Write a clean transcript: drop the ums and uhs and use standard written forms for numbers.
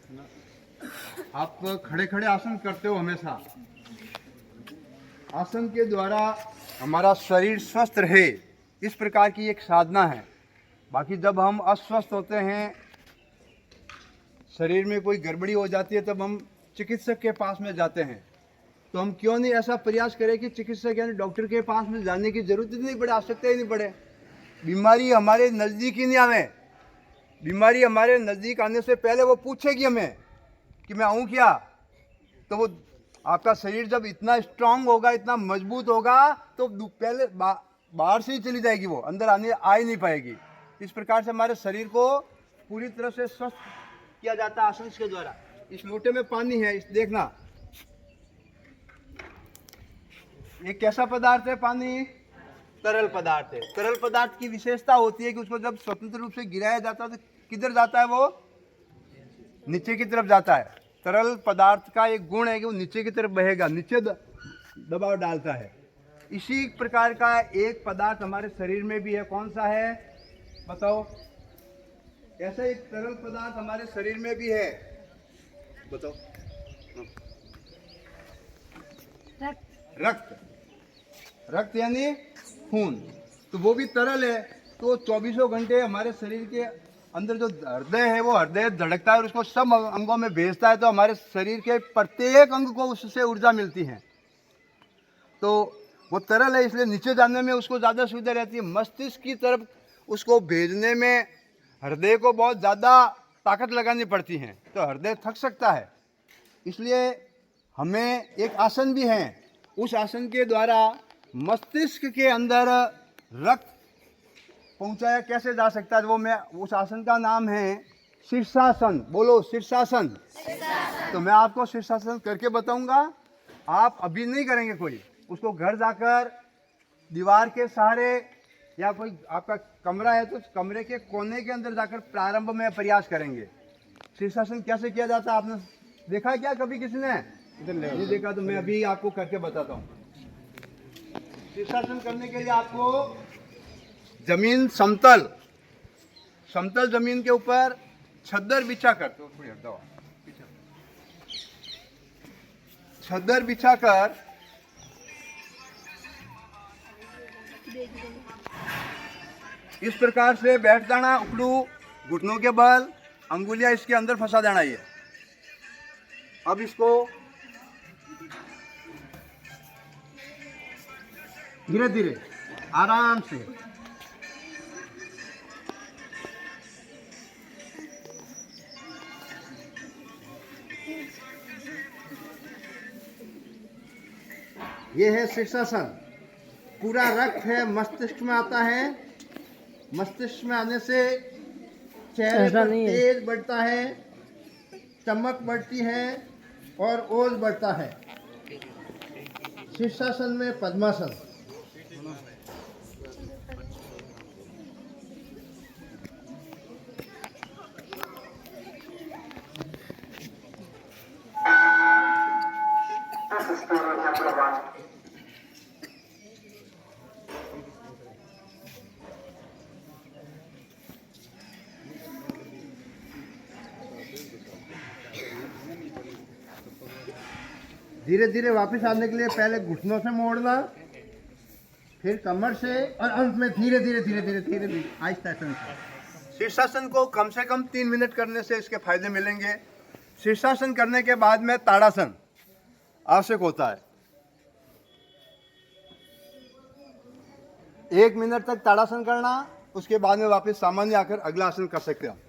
आप खड़े खड़े आसन करते हो हमेशा। आसन के द्वारा हमारा शरीर स्वस्थ रहे, इस प्रकार की एक साधना है। बाकी जब हम अस्वस्थ होते हैं, शरीर में कोई गड़बड़ी हो जाती है, तब हम चिकित्सक के पास में जाते हैं। तो हम क्यों नहीं ऐसा प्रयास करें कि चिकित्सक यानी डॉक्टर के पास में जाने की जरूरत ही नहीं पड़े, आवश्यकता ही नहीं पड़े। बीमारी हमारे नज़दीक ही नहीं आवे। बीमारी हमारे नज़दीक आने से पहले वो पूछेगी हमें कि मैं आऊँ क्या। तो वो आपका शरीर जब इतना स्ट्रांग होगा, इतना मजबूत होगा, तो पहले बाहर से ही चली जाएगी, वो अंदर आ ही नहीं पाएगी। इस प्रकार से हमारे शरीर को पूरी तरह से स्वस्थ किया जाता है आसन के द्वारा। इस लोटे में पानी है, इस देखना, ये कैसा पदार्थ है? पानी तरल पदार्थ है। तरल पदार्थ की विशेषता होती है कि उसको जब स्वतंत्र रूप से गिराया जाता है तो किधर जाता है? वो नीचे की तरफ जाता है। तरल पदार्थ का एक गुण है कि वो नीचे की तरफ बहेगा, नीचे दबाव डालता है। इसी प्रकार का एक पदार्थ हमारे शरीर में भी है। कौन सा है बताओ? ऐसा एक तरल पदार्थ हमारे शरीर में भी है, बताओ। रक्त। रक्त यानी खून, तो वो भी तरल है। तो 24 घंटे हमारे शरीर के अंदर जो हृदय है, वो हृदय धड़कता है और उसको सब अंगों में भेजता है। तो हमारे शरीर के प्रत्येक अंग को उससे ऊर्जा मिलती है। तो वो तरल है, इसलिए नीचे जाने में उसको ज़्यादा सुविधा रहती है। मस्तिष्क की तरफ उसको भेजने में हृदय को बहुत ज़्यादा ताकत लगानी पड़ती है, तो हृदय थक सकता है। इसलिए हमें एक आसन भी है, उस आसन के द्वारा मस्तिष्क के अंदर रक्त पहुंचाया कैसे जा सकता है। वो मैं उस आसन का नाम है शीर्षासन। बोलो शीर्षासन। तो मैं आपको शीर्षासन करके बताऊंगा, आप अभी नहीं करेंगे कोई, उसको घर जाकर दीवार के सहारे या कोई आपका कमरा है तो कमरे के कोने के अंदर जाकर प्रारंभ में प्रयास करेंगे। शीर्षासन कैसे किया जाता है आपने देखा क्या कभी? किसी ने नहीं देखा तो मैं अभी आपको करके बताता हूँ। शीर्षासन करने के लिए आपको जमीन समतल जमीन के ऊपर छद्दर बिछा कर, तो थोड़ी हटाओ, छद्दर बिछाकर इस प्रकार से बैठ जाना। उखड़ू घुटनों के बल, अंगुलियां इसके अंदर फंसा देना। ये अब इसको धीरे धीरे आराम से ये है शीर्षासन। पूरा रक्त है मस्तिष्क में आता है। मस्तिष्क में आने से चेहरे पर तेज बढ़ता है, चमक बढ़ती है और ओज बढ़ता है। शीर्षासन में पद्मासन। धीरे धीरे वापस आने के लिए पहले घुटनों से मोड़ना, फिर कमर से, और अंत में धीरे धीरे धीरे धीरे धीरे धीरे आहिस्ता आहिस्ता। शीर्षासन को कम से कम 3 मिनट करने से इसके फायदे मिलेंगे। शीर्षासन करने के बाद में ताड़ासन आवश्यक होता है। 1 मिनट तक ताड़ासन करना, उसके बाद में वापस सामान्य आकर अगला आसन कर सकते हैं।